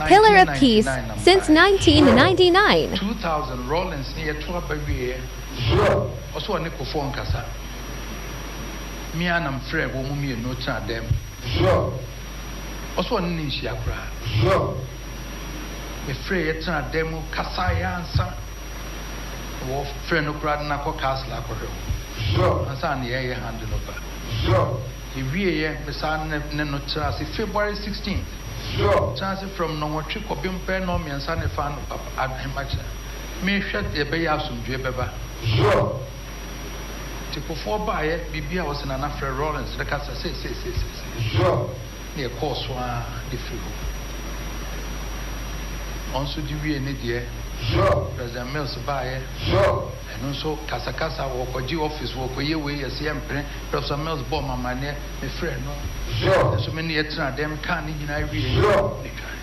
Pillar of Peace since 1999. 2000 Rollins near Tuabawie. Also, a nickel phone cassa. Me and I'm Fred, woman, me no child them. Also, a Nishiakra. Me free a demo Cassaya and son. Wolf friend of Pradnako Castle. And son, the air handle over. The VA, the son, Nenotra, February 16th. Chance from no trick or being pen on me and son, a fan of Adamacha. Me shut the bay out some Jebeba. To perform by it, BB was in an after Rollins, the Casa says, near Corswa, the few. Also, do we any dear? President Mills by it. And also Casa walk or G office walk away as sempre. Professor Mills bomb my near, my friend. So many them can't even I read.